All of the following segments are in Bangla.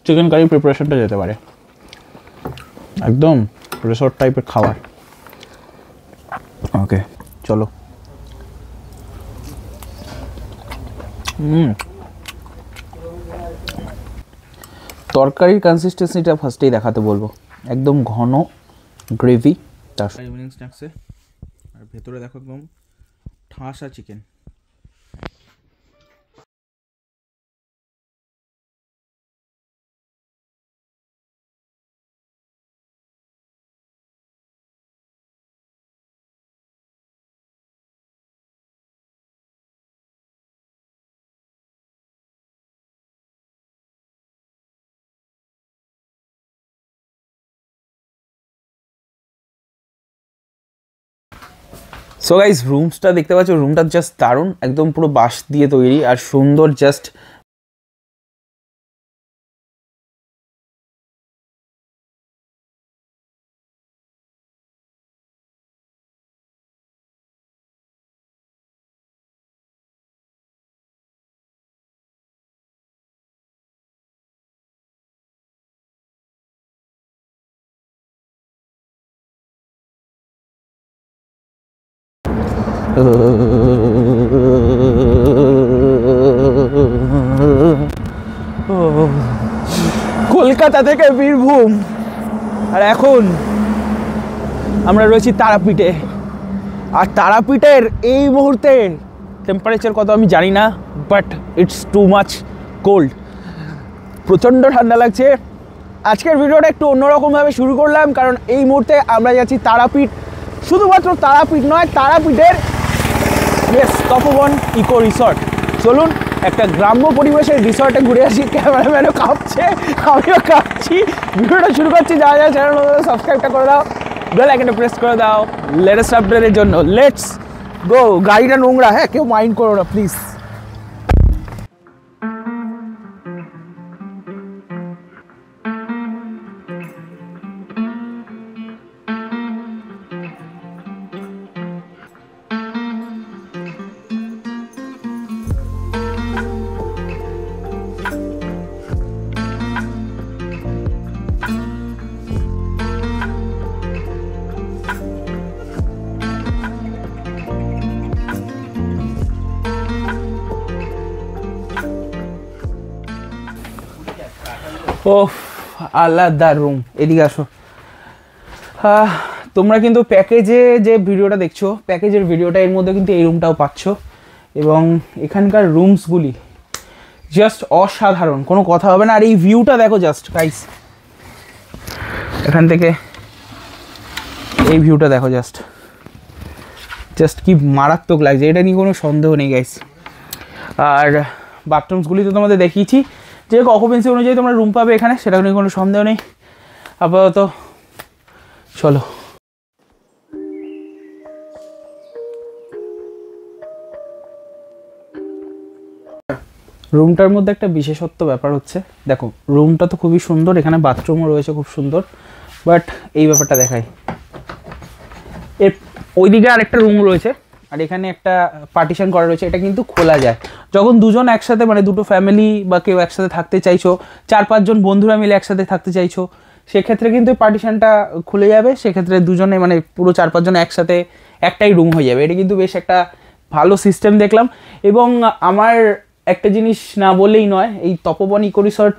চিকেন কারি প্রিপারেশনটা যেতে পারে, একদম রিসোর্ট টাইপের খাবার। ওকে চলো। তরকারির কনসিস্টেন্সিটা ফার্স্টেই দেখাতে বলবো, একদম ঘন গ্রেভি, তার ইভিনিং স্ন্যাক্সে। আর ভেতরে দেখো একদম ঠাসা চিকেন। সো গাইস, রুমসটা দেখতে পাচ্ছ, রুমটা জাস্ট দারুণ, একদম পুরো বাঁশ দিয়ে তৈরি আর সুন্দর। জাস্ট কলকাতা থেকে বীরভূম, আর এখন আমরা রয়েছি তারাপীঠে। আর তারাপীঠের এই মুহূর্তে টেম্পারেচার কত আমি জানি না, but it's too much cold, প্রচণ্ড ঠান্ডা লাগছে। আজকের ভিডিওটা একটু অন্যরকমভাবে শুরু করলাম, কারণ এই মুহূর্তে আমরা যাচ্ছি তারাপীঠ। শুধুমাত্র তারাপীঠ নয়, তারাপীঠের তপোবন ইকো রিসর্ট। চলুন একটা গ্রাম্য পরিবেশের রিসর্টে ঘুরে আসি। ক্যামেরাম্যানও কাঁপছে, আমিও কাঁপছি। ভিডিওটা শুরু করছি, যা যা চ্যানেল সাবস্ক্রাইবটা করে দাও, বেল আইকনটা প্রেস করে দাও লেটেস্ট আপডেটের জন্য। Let's go. গাড়িটা নোংরা, হ্যাঁ কেউ মাইন্ড করো না প্লিজ। ও আলাদা রুম, এদিকে আসো। তোমরা কিন্তু প্যাকেজে যে ভিডিওটা দেখছো, প্যাকেজের ভিডিওটা এর মধ্যে কিন্তু এই রুমটাও পাচ্ছ। এবং এখানকার রুমসগুলি জাস্ট অসাধারণ, কোনো কথা হবে না। আর এই ভিউটা দেখো জাস্ট গাইস, এখান থেকে এই ভিউটা দেখো জাস্ট কি মারাত্মক লাগছে, এটা নিয়ে কোনো সন্দেহ নেই গাইস। আর বাথরুমসগুলি তো তোমাদের দেখিয়েছি, যে অকুপেন্সি অনুযায়ী তোমরা রুম পাবে এখানে, সেটা নিয়ে কোনো সন্দেহ নেই। আপাতত চলো। রুমটার মধ্যে একটা বিশেষত্ব ব্যাপার হচ্ছে, দেখো রুমটা তো খুবই সুন্দর, এখানে বাথরুমও রয়েছে খুব সুন্দর, বাট এই ব্যাপারটা দেখাই, এর ওইদিকে আরেকটা রুম রয়েছে আর এখানে একটা পার্টিশন করা রয়েছে। এটা কিন্তু খোলা যায়, যখন দুজন একসাথে, মানে দুটো ফ্যামিলি বা কেউ একসাথে থাকতে চাইছো, 4-5 জন বন্ধুরা মিলে একসাথে থাকতে চাইছো, সেক্ষেত্রে কিন্তু পার্টিশনটা খুলে যাবে। সেক্ষেত্রে দুজনে, মানে পুরো 4-5 জন একসাথে একটাই রুম হয়ে যাবে। এটা কিন্তু বেশ একটা ভালো সিস্টেম দেখলাম। এবং আমার একটা জিনিস না বললেই নয়, এই তপোবন ইকো রিসর্ট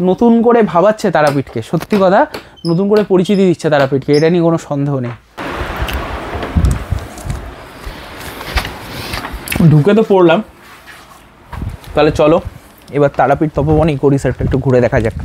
নতুন করে ভাবাচ্ছে তারাপীঠকে, সত্যি কথা, নতুন করে পরিচিতি দিচ্ছে তারাপীঠকে, এটা নিয়ে কোনো সন্দেহ নেই। ঢুকে তো পড়লাম, তাহলে চলো এবার তারাপীঠ তপোবন ইকো রিসর্টটা একটু ঘুরে দেখা যাক।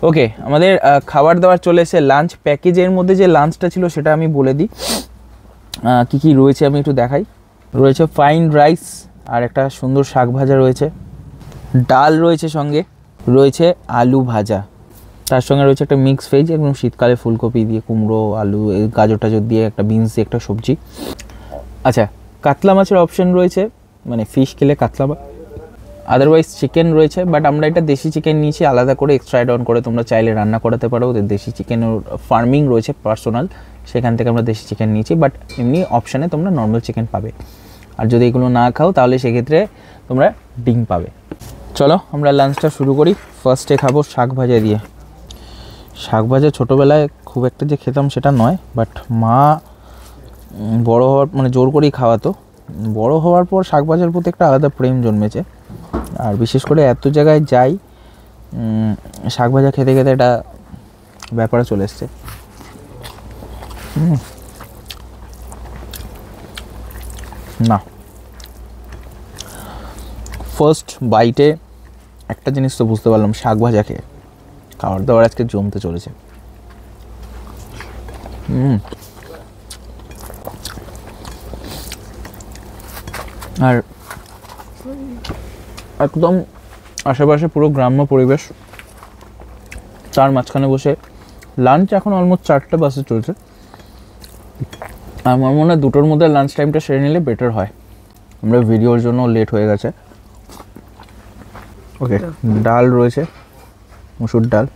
ওকে, আমাদের খাবার দাবার চলে এসে লাঞ্চ। প্যাকেজের মধ্যে যে লাঞ্চটা ছিল সেটা আমি বলে দিই, কী কী রয়েছে আমি একটু দেখাই। রয়েছে ফ্রাইড রাইস আর একটা সুন্দর শাক ভাজা রয়েছে, ডাল রয়েছে, সঙ্গে রয়েছে আলু ভাজা, তার সঙ্গে রয়েছে একটা মিক্স ভেজ, একদম শীতকালে ফুলকপি দিয়ে, কুমড়ো, আলু, গাজর টাজর দিয়ে একটা বিনস দিয়ে একটা সবজি। আচ্ছা, কাতলা মাছের অপশন রয়েছে, মানে ফিশ খেলে কাতলা, আদারওয়াইজ চিকেন রয়েছে, বাট আমরা এটা দেশি চিকেন নিয়েছি আলাদা করে, এক্সট্রা অ্যাড অন করে, তোমরা চাইলে রান্না করাতে পারো, ওদের দেশি চিকেনের ফার্মিং রয়েছে পার্সোনাল, সেখান থেকে আমরা দেশি চিকেন নিয়েছি, বাট এমনি অপশানে তোমরা নর্মাল চিকেন পাবে। আর যদি এগুলো না খাও তাহলে সেক্ষেত্রে তোমরা ডিম পাবে। চলো আমরা লাঞ্চটা শুরু করি। ফার্স্টে খাবো শাক ভাজা দিয়ে। শাক ভাজা ছোটোবেলায় খুব একটা যে খেতাম সেটা নয়, বাট মা বড় হওয়ার মানে জোর করেই খাওয়াতো। বড় হওয়ার পর শাক ভাজার প্রতি একটা আলাদা প্রেম জন্মেছে, আর বিশেষ করে এত জায়গায় যাই শাক ভাজা খেতে খেতে একটা ব্যাপারে চলে এসছে। না, ফার্স্ট বাইটে একটা জিনিস তো বুঝতে পারলাম, শাক ভাজা খেয়ে খাবার দাবার আজকে জমতে চলেছে। আর একদম আশেপাশে পুরো গ্রাম্য পরিবেশ, তার মাঝখানে বসে লাঞ্চ। এখন অলমোস্ট 4টে বাসে চলছে, আমার মনে হয় 2টোর মধ্যে লাঞ্চ টাইমটা সেরে নিলে বেটার হয়। আমরা ভিডিওর জন্য লেট হয়ে গেছে। ওকে, ডাল রয়েছে, মুসুর ডাল,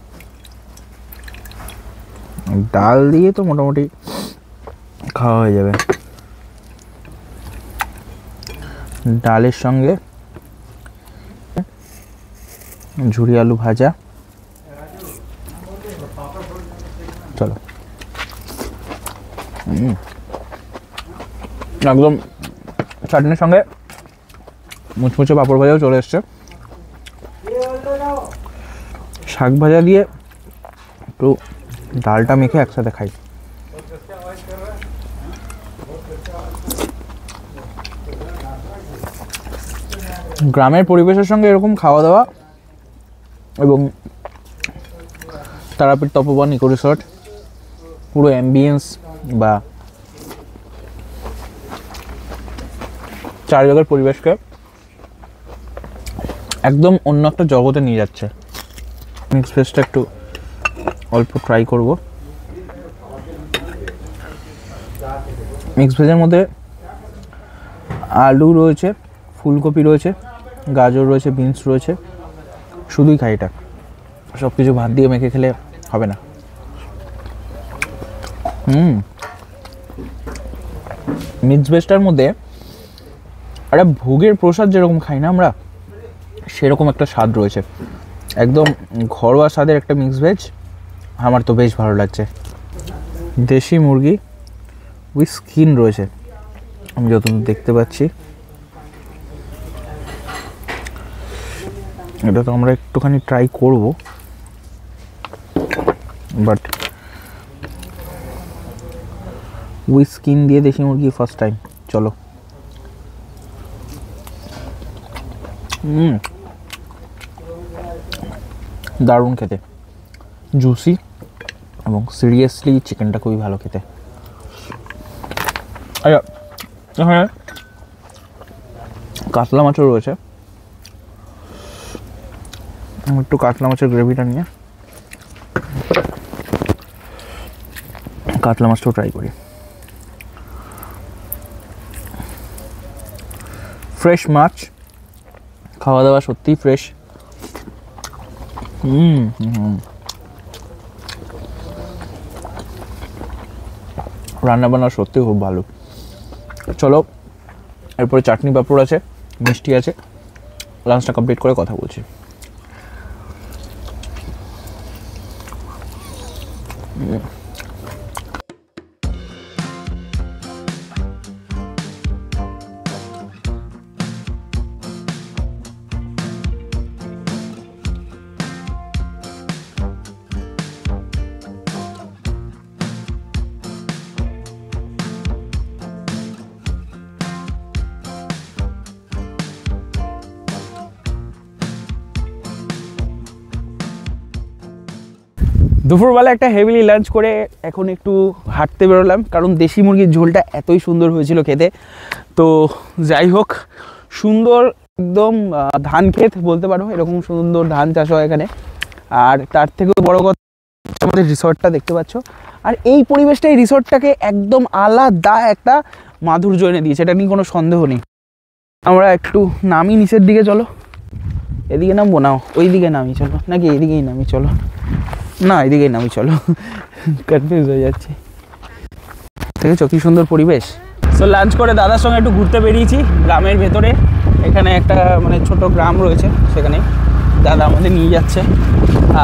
ডাল দিয়ে তো মোটামুটি খাওয়া হয়ে যাবে। ডালের সঙ্গে ঝুরি আলু ভাজা। চলো, একদম চাটনির সঙ্গে মুচমুচে পাঁপড় ভাজাও চলে এসছে। শাক ভাজা দিয়ে একটু ডালটা মেখে একসাথে খাই। গ্রামের পরিবেশের সঙ্গে এরকম খাওয়া দাওয়া, এবং তারাপীঠ তপোবন ইকো রিসর্ট, পুরো অ্যাম্বিয়েন্স বা চার জায়গার পরিবেশকে একদম অন্য একটা জগতে নিয়ে যাচ্ছে। মিক্স ভেজটা একটু অল্প ট্রাই করব। মিক্স ভেজের মধ্যে আলু রয়েছে, ফুলকপি রয়েছে, গাজর রয়েছে, বিনস রয়েছে, শুধুই খাই এটা, সব কিছু ভাত দিয়ে মেখে খেলে হবে না। মিক্স ভেজটার মধ্যে একটা ভোগের প্রসাদ যেরকম খাই না আমরা, সেরকম একটা স্বাদ রয়েছে, একদম ঘরোয়া স্বাদের একটা মিক্স ভেজ। আমার তো বেশ ভালো লাগছে। দেশি মুরগি উইথ স্কিন রয়েছে, আমি যতদূর দেখতে পাচ্ছি। এটা তো আমরা একটুখানি ট্রাই করব, বাট উইথ স্কিন দিয়ে দেশি মুরগি ফার্স্ট টাইম। চলো, দারুণ খেতে, জুসি, এবং সিরিয়াসলি চিকেনটা খুবই ভালো খেতে। আচ্ছা, এখানে কাতলা মাছও রয়েছে, একটু কাতলা মাছের গ্রেভিটা নিয়ে কাতলা মাছটাও ট্রাই করি। ফ্রেশ মাছ, খাওয়া দাওয়া সত্যিই ফ্রেশ। রান্না বান্না সত্যি খুব ভালো। চলো, এরপরে চাটনি পাঁপড় আছে, মিষ্টি আছে, লাঞ্চটা কমপ্লিট করে কথা বলছি। দুপুরবেলা একটা হেভিলি লাঞ্চ করে এখন একটু হাঁটতে বেরোলাম, কারণ দেশি মুরগির ঝোলটা এতই সুন্দর হয়েছিল খেতে। তো যাই হোক, সুন্দর একদম ধান ক্ষেত বলতে পারো, এরকম সুন্দর ধান চাষ হয় এখানে। আর তার থেকেও বড় কথা আমাদের রিসর্টটা দেখতে পাচ্ছ, আর এই পরিবেশটা এই রিসর্টটাকে একদম আলাদা একটা মাধুর্য এনে দিয়েছে, এটা নিয়ে কোনো সন্দেহ নেই। আমরা একটু নামি নিচের দিকে, চলো এদিকে নামবো না ওই দিকে নামি চলো, নাকি এদিকেই নামি চলো, না এদিকেই নামি চলো, কনফিউজ হয়ে যাচ্ছে। দেখেছো কি সুন্দর পরিবেশ। সো লাঞ্চ করে দাদার সঙ্গে একটু ঘুরতে বেরিয়েছি গ্রামের ভেতরে, এখানে একটা মানে ছোট গ্রাম রয়েছে, সেখানে দাদা আমাদের নিয়ে যাচ্ছে।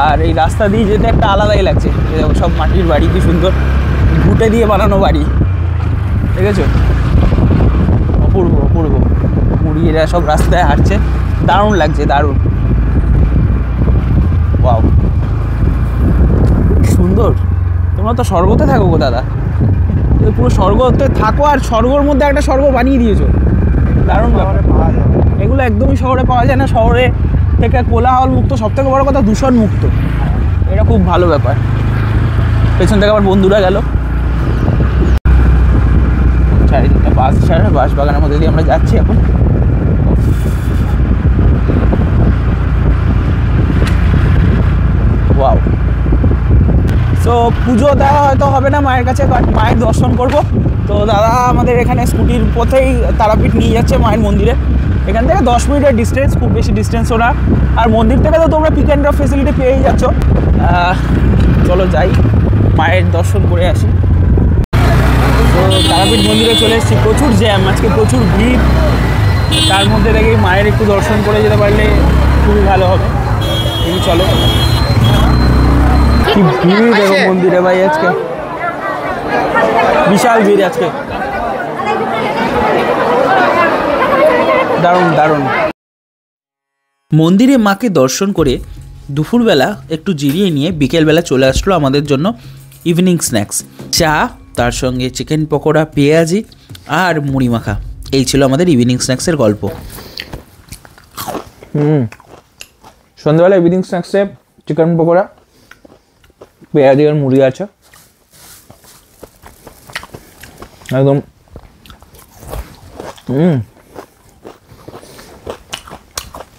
আর এই রাস্তা দিয়ে যেতে একটা আলাদাই লাগছে, সব মাটির বাড়ি, কি সুন্দর ঘুঁটে দিয়ে বানানো বাড়ি, দেখেছো অপূর্ব অপূর্ব। মুড়িয়েরা সব রাস্তায় হাঁটছে, দারুণ লাগছে, দারুণ, ওয়াও সুন্দর। তোমরা তো স্বর্গতে থাকো গো দাদা, পুরো স্বর্গতে থাকো, আর স্বর্গর মধ্যে একটা স্বর্গ বানিয়ে দিয়েছো, দারুণ ব্যাপার। এগুলো একদমই শহরে পাওয়া যায় না, শহরে থেকে কোলাহল মুক্ত, সব থেকে বড় কথা দূষণ মুক্ত, এটা খুব ভালো ব্যাপার। পেছন থেকে আমার বন্ধুরা গেল, চারিদিকটা বাস ছাড়া, বাঁশ বাগানের মধ্যে দিয়ে আমরা যাচ্ছি এখন। ওয়াও। সো পুজো দেওয়া হয়তো হবে না মায়ের কাছে, বাট মায়ের দর্শন করব। তো দাদা আমাদের এখানে স্কুটির পথেই তারাপীঠ নিয়ে যাচ্ছে মায়ের মন্দিরে, এখান থেকে 10 মিনিটের ডিস্টেন্স, খুব বেশি ডিস্টেন্সও না। আর মন্দির থেকে তো তোমরা পিক অ্যান্ড ড্রপ ফেসিলিটি পেয়েই যাচ্ছ। চলো যাই, মায়ের দর্শন করে আসি। তো তারাপীঠ মন্দিরে চলে এসেছি, প্রচুর জ্যাম আজকে, প্রচুর ভিড়, তার মধ্যে থেকে মায়ের একটু দর্শন করে যেতে পারলে খুবই ভালো হবে। চলো, কি ভিড় দেখো মন্দিরে ভাই, আজকে বিশাল ভিড় আজকে, দারুণ দারুণ। মন্দিরে মাকে দর্শন করে দুপুরবেলা একটু জিরিয়ে নিয়ে বিকেলবেলা চলে আসলো আমাদের জন্য ইভিনিং স্ন্যাক্স, চা, তার সঙ্গে চিকেন পকোড়া, পেঁয়াজি আর মুড়ি মাখা। এই ছিল আমাদের ইভিনিং স্ন্যাক্সের গল্প। সন্ধ্যাবেলা ইভিনিং স্ন্যাক্সে চিকেন পকোড়া, পেঁয়াজি আর মুড়ি আছে, একদম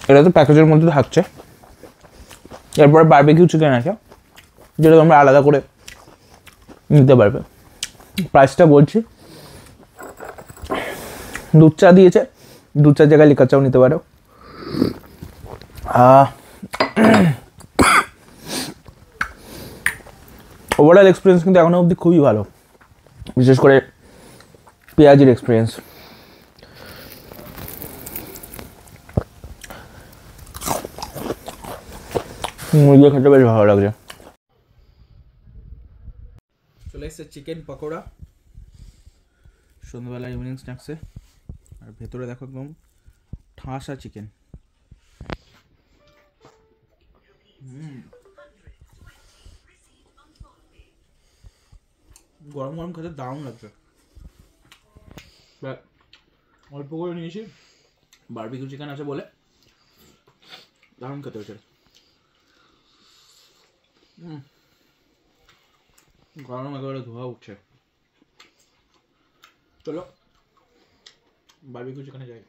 এটা তো প্যাকেজের মধ্যে থাকছে। এরপরে বারবিকিউ চিকেন আছে, যেটা তোমরা আলাদা করে নিতে পারবে। প্রাইসটা বলছি, দুধ চা দিয়েছে, দুধ চার জায়গায় লিকার চাও নিতে পারো। ওভারঅল এক্সপিরিয়েন্স কিন্তু এখনো অবধি খুবই ভালো, বিশেষ করে পেঁয়াজির এক্সপিরিয়েন্স। মুরগি খেতে বেশ ভালো লাগছে। চলে এসছে চিকেন পকোড়া সন্ধ্যাবেলা ইভিনিং স্ন্যাক্সে, আর ভেতরে দেখো একদম ঠাসা চিকেন। গরম গরম খেতে দারুণ লাগছে, অল্প করে নিয়েছি, বারবিকিউ চিকেন আছে বলে দারুণ খেতে হয়েছে। গরম একেবারে ধোয়া উঠছে। চলো বারবিকিউ চিকেনে যাই।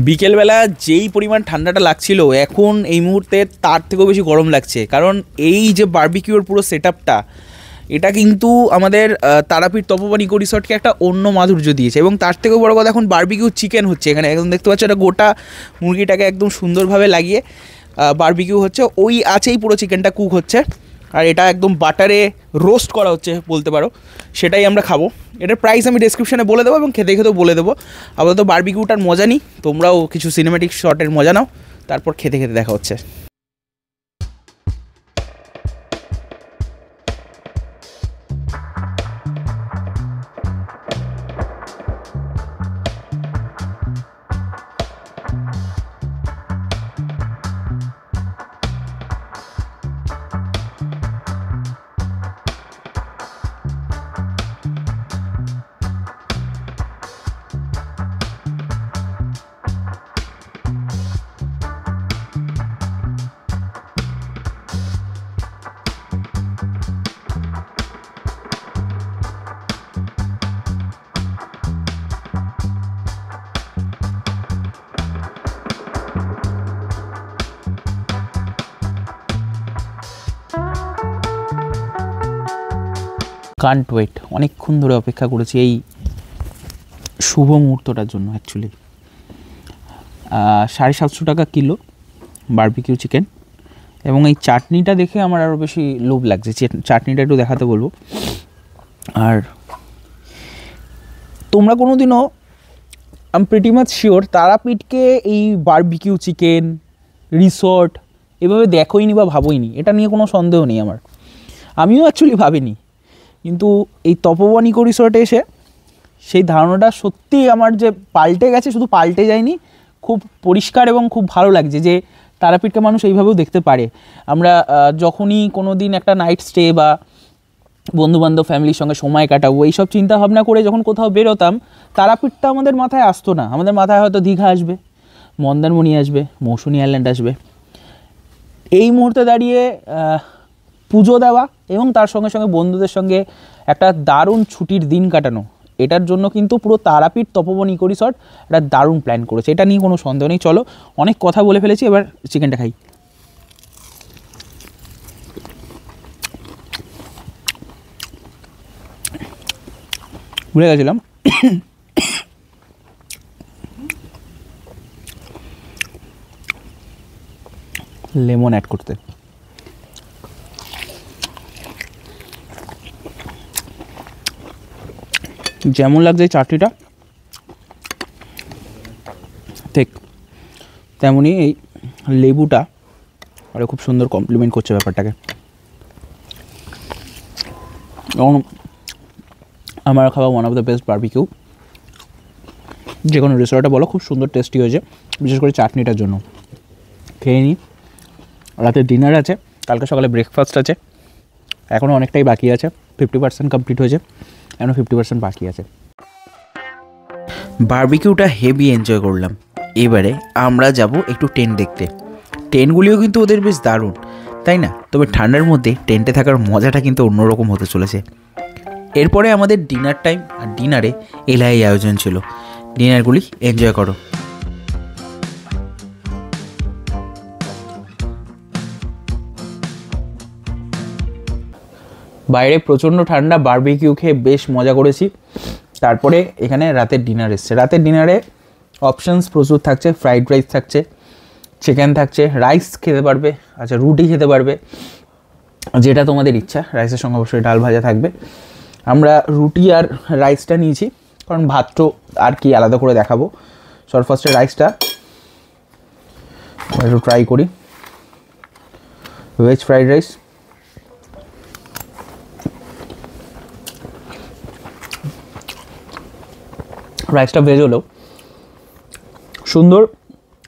বিকেলবেলা যেই পরিমাণ ঠান্ডাটা লাগছিল, এখন এই মুহূর্তে তার থেকেও বেশি গরম লাগছে, কারণ এই যে বারবিকিউর পুরো সেটআপটা, এটা কিন্তু আমাদের তারাপীঠ তপোবন ইকো রিসর্টকে একটা অন্য মাধুর্য দিয়েছে। এবং তার থেকেও বড় কথা, এখন বারবিকিউ চিকেন হচ্ছে এখানে, একদম দেখতে পাচ্ছ, এটা গোটা মুরগিটাকে একদম সুন্দরভাবে লাগিয়ে বারবিকিউ হচ্ছে, ওই আছেই পুরো চিকেনটা কুক হচ্ছে, আর এটা একদম বাটারে রোস্ট করা হচ্ছে বলতে পারো, সেটাই আমরা খাবো। এটার প্রাইস আমি ডেসক্রিপশানে বলে দেবো এবং খেতে খেতেও বলে দেবো। আপাতত বারবিকিউটার মজা নিই, তোমরাও কিছু সিনেম্যাটিক শটের মজা নাও, তারপর খেতে খেতে দেখা হচ্ছে। কান্ট ওয়েট, অনেকক্ষণ ধরে অপেক্ষা করেছি এই শুভ মুহূর্তটার জন্য। অ্যাকচুয়ালি 750 টাকা কিলো বারবিকিউ চিকেন, এবং এই চাটনিটা দেখে আমার আরও বেশি লোভ লাগছে। চাটনিটা একটু দেখাতে বলবো। আর তোমরা কোনো দিনও, I am pretty much sure, তারাপীঠকে এই বারবিকিউ চিকেন রিসর্ট এভাবে দেখোইনি বা ভাবোইনি, এটা নিয়ে কোনো সন্দেহ নেই আমার। আমিও অ্যাকচুয়ালি ভাবিনি, কিন্তু এই তপবন ইকো রিসর্টে এসে সেই ধারণাটা সত্যিই আমার যে পাল্টে গেছে, শুধু পাল্টে যায়নি, খুব পরিষ্কার এবং খুব ভালো লাগছে যে তারাপীঠকে মানুষ এইভাবেও দেখতে পারে। আমরা যখনই কোনো দিন একটা নাইট স্টে বা বন্ধুবান্ধব ফ্যামিলির সঙ্গে সময় কাটাবো এইসব চিন্তা ভাবনা করে যখন কোথাও বেরোতাম, তারাপীঠটা আমাদের মাথায় আসতো না। আমাদের মাথায় হয়তো দীঘা আসবে, মন্দারমণি আসবে, মৌসুনী আইল্যান্ড আসবে। এই মুহূর্তে দাঁড়িয়ে পুজো দেওয়া এবং তার সঙ্গে সঙ্গে বন্ধুদের সঙ্গে একটা দারুণ ছুটির দিন কাটানো, এটার জন্য কিন্তু পুরো তারাপীঠ তপবন ইকো রিসর্ট একটা দারুণ প্ল্যান করেছে, এটা নিয়ে কোনো সন্দেহ নেই। চলো, অনেক কথা বলে ফেলেছি, এবার চিকেনটা খাই। ভুলে গেছিলাম লেমন অ্যাড করতে। যেমন লাগছে এই চাটনিটা ঠিক তেমনই এই লেবুটা আরও খুব সুন্দর কমপ্লিমেন্ট করছে ব্যাপারটাকে। এবং আমার খাওয়া one of the best barbecue, যে কোনো রেস্তোরাঁটা বলো, খুব সুন্দর টেস্টি হয়েছে, বিশেষ করে চাটনিটার জন্য। খেয়ে নিই। রাতে ডিনার আছে, কালকে সকালে ব্রেকফাস্ট আছে, এখনও অনেকটাই বাকি আছে। 50% কমপ্লিট হয়েছে, এখনও 50% বাকি আছে। বারবিকিউটা হেভি এনজয় করলাম। এবারে আমরা যাব একটু টেন্ট দেখতে। টেন্টগুলিও কিন্তু ওদের বেশ দারুণ, তাই না? তবে ঠান্ডার মধ্যে টেন্টে থাকার মজাটা কিন্তু অন্যরকম হতে চলেছে। এরপরে আমাদের ডিনার টাইম, আর ডিনারে এলাই আয়োজন ছিল। ডিনারগুলি এনজয় করো। বাইরে প্রচণ্ড ঠান্ডা, বারবিকিউ খেয়ে বেশ মজা করেছি। তারপরে এখানে রাতের ডিনার এসছে। রাতের ডিনারে অপশানস প্রচুর থাকছে, ফ্রাইড রাইস থাকছে, চিকেন থাকছে, রাইস খেতে পারবে, আচ্ছা রুটি খেতে পারবে, যেটা তোমাদের ইচ্ছা। রাইসের সঙ্গে অবশ্যই ডাল ভাজা থাকবে। আমরা রুটি আর রাইসটা নিয়েছি, কারণ ভাত তো আর কি আলাদা করে দেখাবো। সর ফার্স্টে রাইসটা একটু ট্রাই করি। ভেজ ফ্রাইড রাইস, রাইসটা ভেজ হলেও সুন্দর,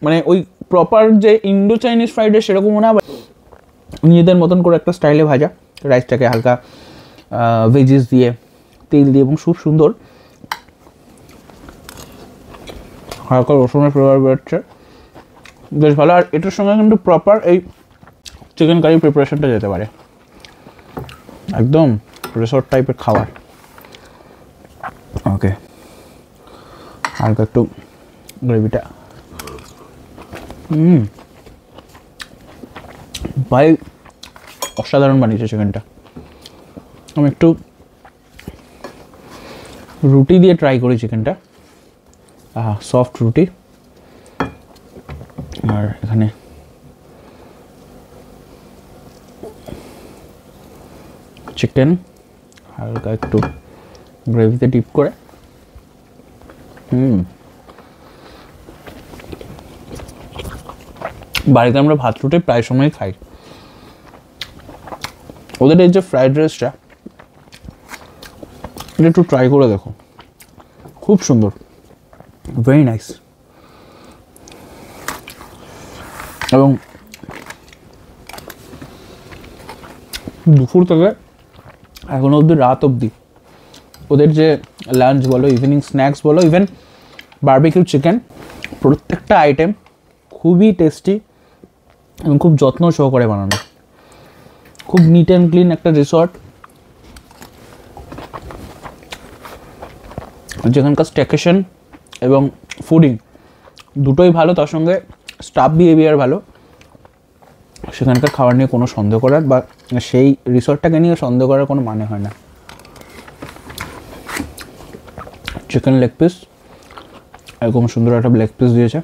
মানে ওই প্রপার যে ইন্ডো চাইনিজ ফ্রাইড রাইস সেরকমও না, নিজেদের মতন করে একটা স্টাইলে ভাজা। রাইসটাকে হালকা ভেজিস দিয়ে, তেল দিয়ে, এবং খুব সুন্দর হালকা রসুনের ফ্লেভার বেরোচ্ছে, বেশ ভালো। আর এটার সঙ্গে কিন্তু প্রপার এই চিকেন কারি প্রিপারেশনটা যেতে পারে, একদম রিসর্ট টাইপের খাবার। ওকে, হালকা একটু গ্রেভিটা, ভাই অসাধারণ বানিয়েছে চিকেনটা। আমি একটু রুটি দিয়ে ট্রাই করি চিকেনটা। সফট রুটি, আর এখানে চিকেন হালকা একটু গ্রেভিতে ডিপ করে। বাড়িতে আমরা ভাত রুটি প্রায় সময় খাই। ওদের এই যে ফ্রাইড রাইসটা, এটা একটু ট্রাই করে দেখো, খুব সুন্দর, ভেরি নাইস। এবং দুপুর থেকে এখনো অবধি রাত অবধি ওদের যে লাঞ্চ বলো, ইভিনিং স্ন্যাক্স বলো, ইভেন বারবিকিউ চিকেন, প্রত্যেকটা আইটেম খুবই টেস্টি এবং খুব যত্ন সহকারে বানানো, খুব নিট অ্যান্ড ক্লিন একটা রিসর্ট, যেখানকার স্টেকেশন এবং ফুডিং দুটোই ভালো, তার সঙ্গে স্টাফ বিহেভিয়ার ভালো। সেখানকার খাবার নিয়ে কোনো সন্দেহ করার বা সেই রিসর্টটাকে নিয়ে সন্দেহ করার কোনো মানে হয় না। চিকেন লেগ পিস, এরকম সুন্দর একটা লেগ পিস দিয়েছে।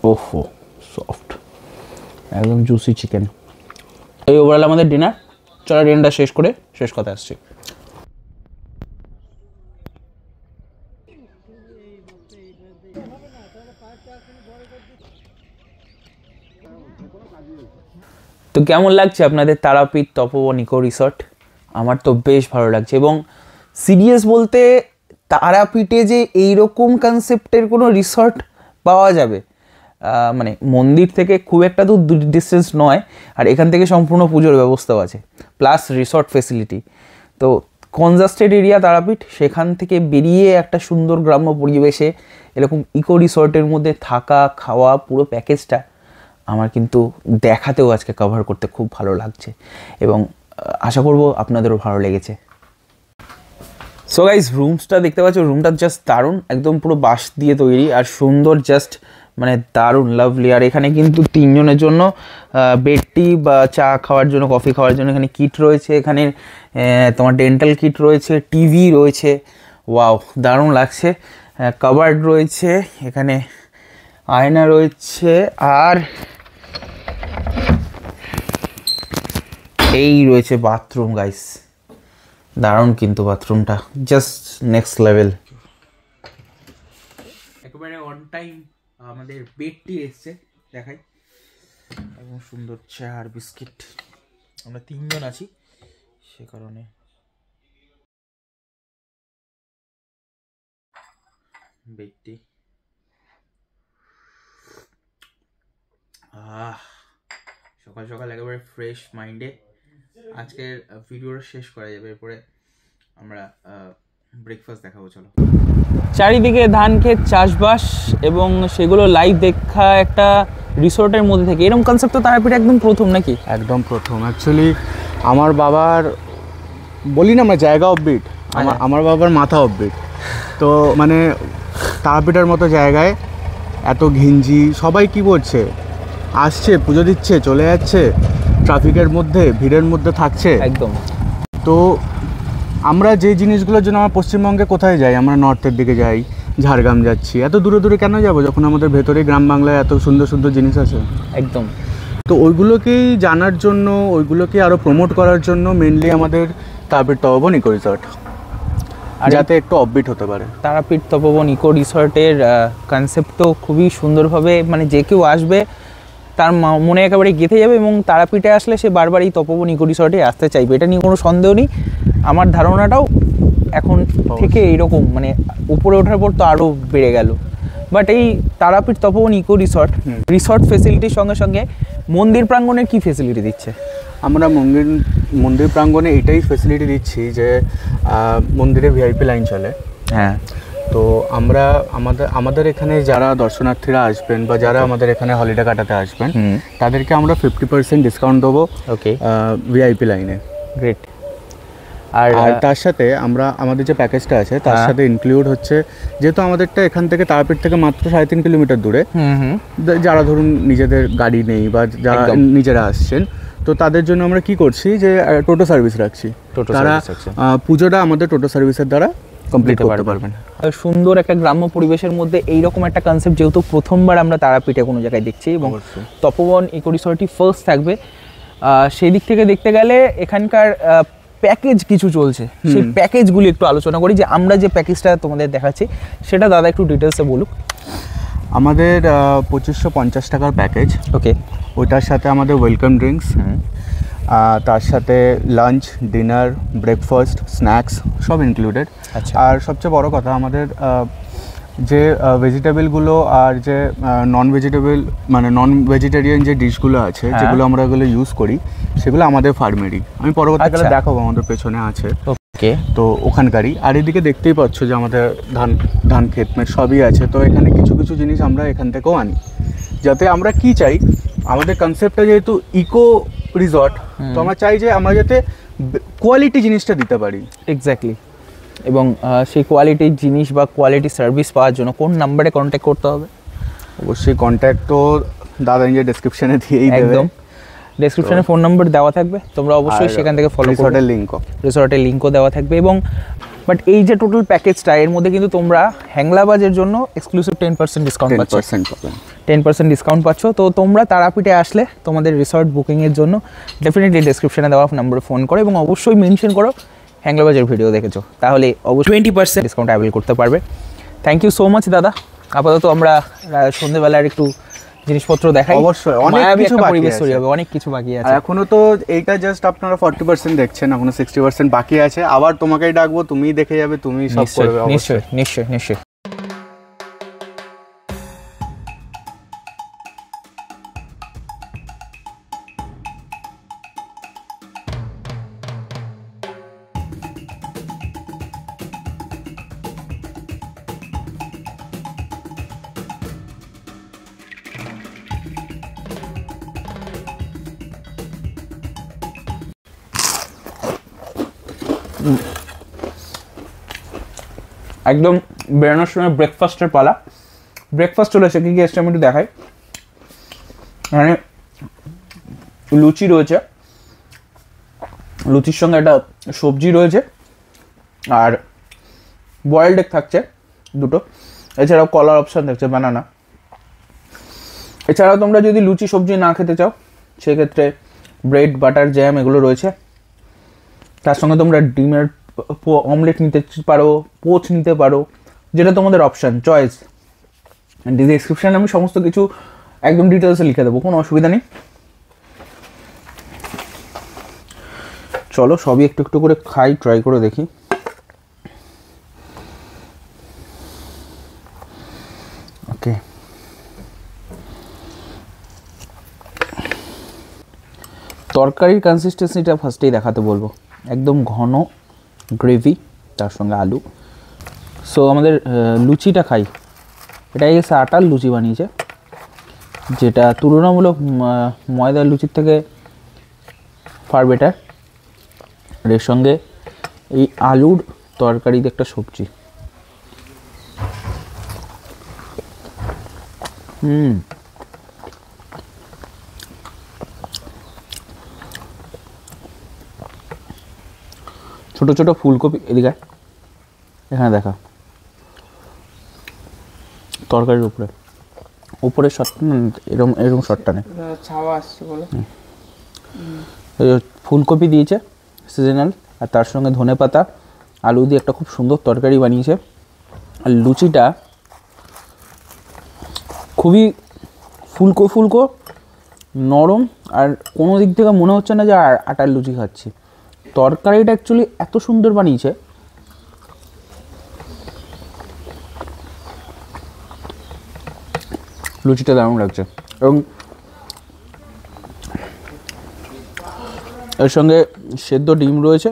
ওহো সফট, একদম জুসি চিকেন। এই ওভারঅল আমাদের ডিনার। চলো ডিনারটা শেষ করে শেষ কথা আসছি। তো কেমন লাগছে আপনাদের তারাপীঠ তপোবন ইকো রিসর্ট? আমার তো বেশ ভালো লাগছে, এবং সিরিয়াস বলতে তারাপীঠে যে এইরকম কনসেপ্টের কোনো রিসর্ট পাওয়া যাবে, মানে মন্দির থেকে খুব একটা দূর ডিস্টেন্স নয়, আর এখান থেকে সম্পূর্ণ পুজোর ব্যবস্থাও আছে, প্লাস রিসর্ট ফেসিলিটি। তো কনজাস্টেড এরিয়া তারাপীঠ, সেখান থেকে বেরিয়ে একটা সুন্দর গ্রাম্য পরিবেশে এরকম ইকো রিসর্টের মধ্যে থাকা খাওয়া পুরো প্যাকেজটা আমার কিন্তু দেখাতেও আজকে কভার করতে খুব ভালো লাগছে, এবং আশা করব আপনাদেরও ভালো লেগেছে। সো গাইস, রুমসটা দেখতে পাচ্ছ, রুমটা জাস্ট দারুণ, একদম পুরো বাঁশ দিয়ে তৈরি আর সুন্দর, জাস্ট মানে দারুণ লাভলি। আর এখানে কিন্তু 3 জনের জন্য বেড টি বা চা খাওয়ার জন্য, কফি খাওয়ার জন্য এখানে কিট রয়েছে, এখানে তোমার ডেন্টাল কিট রয়েছে, টিভি রয়েছে, ওয়াও দারুণ লাগছে। কাবার্ড রয়েছে, এখানে আয়না রয়েছে, আর এই রয়েছে বাথরুম। গাইস দারুণ কিন্তু বাথরুমটা, জাস্ট নেক্সট লেভেল। একেবারে অন টাইম আমাদের বেডটি এসছে, দেখাই, একদম সুন্দর চা আর বিস্কিট। আমরা 3 জন আছি, সে কারণে বেডটি সকাল সকাল একেবারে ফ্রেশ মাইন্ডে আজকের ভিডিওটা শেষ করা যাবে। এরপরে আমরা ব্রেকফাস্ট দেখাবো। চলো। চারিদিকে ধান ক্ষেত, চাষবাস, এবং সেগুলো লাইভ দেখা একটা রিসোর্টের মধ্যে থেকে, এরকম কনসেপ্ট তো তারাপীঠে একদম প্রথম নাকি? একদম প্রথম। অ্যাকচুয়ালি আমার বাবার, বলি না আমরা জায়গা অফবিট, আমার বাবার মাথা অফবিট। তো মানে তারাপীঠের মতো জায়গায় এত ঘিঞ্জি, সবাই কি করছে, আসছে পুজো দিচ্ছে চলে যাচ্ছে, ট্রাফিকের মধ্যে ভিড়ের মধ্যে থাকছে একদম। তো আমরা যে জিনিসগুলোর জন্য আমরা পশ্চিমবঙ্গে কোথায় যাই, আমরা নর্থের দিকে যাই, ঝাড়গ্রাম যাচ্ছি, এত দূরে দূরে কেন যাবো যখন আমাদের ভেতরে গ্রাম বাংলায় এত সুন্দর সুন্দর জিনিস আছে। একদম। তো ওইগুলোকেই জানার জন্য, ওইগুলোকে আরও প্রমোট করার জন্য মেনলি আমাদের তারাপীঠ তপোবন ইকো রিসর্ট, যাতে একটু অফবিট হতে পারে। তারাপীঠ তপোবন ইকো রিসর্টের কনসেপ্ট তো খুবই সুন্দরভাবে, মানে যে কেউ আসবে তার মনে একেবারে গেঁথে যাবে, এবং তারাপীঠে আসলে সে বারবার এই তপোবন ইকো রিসর্টে আসতে চাইবে, এটা নিয়ে কোনো সন্দেহ নেই। আমার ধারণাটাও এখন থেকে এইরকম, মানে উপরে ওঠার পর তো আরও বেড়ে গেল। বাট এই তারাপীঠ তপোবন ইকো রিসর্ট ফেসিলিটির সঙ্গে সঙ্গে মন্দির প্রাঙ্গণের কি ফেসিলিটি দিচ্ছে? আমরা মন্দির প্রাঙ্গণে এটাই ফেসিলিটি দিচ্ছি যে মন্দিরে ভিআইপি লাইন চলে। হ্যাঁ। তো আমরা আমাদের এখানে যারা দর্শনার্থীরা আসবেন বা যারা আমাদের এখানে হলিডে কাটাতে আসবেন, তাদেরকে আমরা 50% ডিসকাউন্ট দেবো। ওকে। ভিআইপি লাইনে। গ্রেট। আর তার সাথে আমাদের যে প্যাকেজটা আছে তার সাথে ইনক্লুড হচ্ছে, যেহেতু আমাদেরটা এখান থেকে তারাপীঠ থেকে মাত্র 3.5 কিলোমিটার দূরে, যারা ধরুন নিজেদের গাড়ি নেই বা যারা নিজেরা আসছেন, তো তাদের জন্য আমরা কি করছি যে টোটো সার্ভিস রাখছি। তারা পুজোটা আমাদের টোটো সার্ভিসের দ্বারা কমপ্লিট করতে পারবেন। সুন্দর একটা গ্রাম্য পরিবেশের মধ্যে এইরকম একটা কনসেপ্ট যেহেতু প্রথমবার আমরা তারাপীঠে কোনো জায়গায় দেখছি, এবং তপোবন ইকো রিসর্টই ফার্স্ট থাকবে, সেই দিক থেকে দেখতে গেলে এখানকার প্যাকেজ কিছু চলছে, সেই প্যাকেজগুলি একটু আলোচনা করি। যে আমরা যে প্যাকেজটা তোমাদের দেখাচ্ছি সেটা দাদা একটু ডিটেলসে বলুক। আমাদের 2550 টাকার প্যাকেজ। ওকে। ওইটার সাথে আমাদের ওয়েলকাম ড্রিঙ্কস, তার সাথে লাঞ্চ, ডিনার, ব্রেকফাস্ট, স্ন্যাক্স সব ইনক্লুডেড। আর সবচেয়ে বড় কথা, আমাদের যে ভেজিটেবলগুলো আর যে নন ভেজিটেরিয়ান যে ডিশগুলো আছে, যেগুলো আমরা এগুলো ইউজ করি, সেগুলো আমাদের ফার্মেরই। আমি পরবর্তীকালে দেখাবো, আমাদের পেছনে আছে। ওকে। তো ওখানকারই। আর এদিকে দেখতেই পাচ্ছ যে আমাদের ধান ক্ষেত সবই আছে। তো এখানে কিছু কিছু জিনিস আমরা এখান থেকেও আনি, যাতে আমরা কি চাই, আমাদের কনসেপ্টটা যেহেতু ইকো রিসর্ট, তো আমরা চাই যে আমরা যাতে কোয়ালিটি জিনিসটা দিতে পারি। এক্স্যাক্টলি। এবং সেই কোয়ালিটির জিনিস বা কোয়ালিটি সার্ভিস পাওয়ার জন্য কোন নাম্বারে কন্ট্যাক্ট করতে হবে? অবশ্যই কন্ট্যাক্ট তো দাদা নিজের ডেসক্রিপশনে দিয়েই দেবে। একদম, ডেসক্রিপশনে ফোন নাম্বার দেওয়া থাকবে, তোমরা অবশ্যই সেখান থেকে ফলো করবে। রিসর্টের লিঙ্কও দেওয়া থাকবে। এবং বাট এই যে টোটাল প্যাকেজটা, এর মধ্যে কিন্তু তোমরা হ্যাংলাবাজের জন্য এক্সক্লুসিভ 10% ডিসকাউন্ট পাচ্ছ। 10% পাবেন। 10% ডিসকাউন্ট পাচ্ছ। তো তোমরা তারাপীঠে আসলে তোমাদের রিসর্ট বুকিংয়ের জন্য ডেফিনেটলি ডেসক্রিপশনে দেওয়া নাম্বারে ফোন করো এবং অবশ্যই মেনশন করো হ্যাংলাবাজের ভিডিও দেখেছো, তাহলে অবশ্যই 20% ডিসকাউন্ট অ্যাভেল করতে পারবে। থ্যাংক ইউ সো মাচ দাদা। আপাতত আমরা সন্ধ্যেবেলার একটু জিনিসপত্র দেখাই। অবশ্যই, অনেক মায়াবী কিছু একটা বাকি পরিবেশ আছে। তৈরি হবে, অনেক কিছু বাকি আর আছে। এখনো তো এইটা জাস্ট আপনারা 40% দেখছেন, এখনো 60% বাকি আছে। আবার তোমাকেই ডাকবো, তুমিই দেখে যাবে, তুমিই সব করবে। অবশ্যই। নিশ্চয়ই নিশ্চয়ই নিশ্চয়ই। একদম বেরোনোর সময় ব্রেকফাস্টের পালা। ব্রেকফাস্ট চলে এসে কী কী এসছে আমি একটু দেখাই। এখানে লুচি রয়েছে, লুচির সঙ্গে একটা সবজি রয়েছে, আর বয়েলড এগ থাকছে দুটো। এছাড়াও কলার অপশান থাকছে, বানানা। এছাড়াও তোমরা যদি লুচি সবজি না খেতে চাও সেক্ষেত্রে ব্রেড, বাটার, জ্যাম এগুলো রয়েছে। তার সঙ্গে তোমরা ডিমের অমলেট নিতে পারো, পোচ নিতে পারো, যেটা তোমাদের অপশান, চয়েস। ডিসক্রিপশানে আমি সমস্ত কিছু একদম ডিটেলসে লিখে দেবো, কোনো অসুবিধা নেই। চলো সবই একটু একটু করে খাই, ট্রাই করে দেখি। ওকে, তরকারির কনসিস্টেন্সিটা ফার্স্টেই দেখাতে বলবো। একদম ঘন গ্রেভি, তার সঙ্গে আলু। সো আমাদের লুচিটা খাই। এটা গেছে আটার লুচি বানিয়েছে, যেটা তুলনামূলক ময়দার লুচির থেকে ফার বেটার। আর এর সঙ্গে এই আলুর তরকারিতে একটা সবজি। ছোট ছোট ফুলকপি, এদিকে এখানে দেখা, তরকারির উপরে উপরে শটটা এরকম এরকম শটটা নেই, ছাওয়া আসছে বলে। ফুলকপি দিয়েছে সিজনাল, আর তার সঙ্গে ধনেপাতা, আলু দিয়ে একটা খুব সুন্দর তরকারি বানিয়েছে। আর লুচিটা খুবই ফুলকো ফুলকো, নরম, আর কোনো দিক থেকে মনে হচ্ছে না যে আটার লুচি খাচ্ছি। তরকারিটা অ্যাকচুয়ালি এত সুন্দর বানিয়েছে, লুচিটা দারুণ লাগছে। এবং এর সঙ্গে সেদ্ধ ডিম রয়েছে।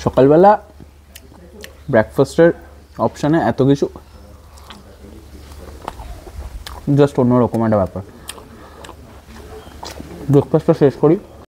সকালবেলা ব্রেকফাস্টের অপশানে এত কিছু জাস্ট অন্যরকম একটা ব্যাপার। ব্রেকফাস্টটা শেষ করি।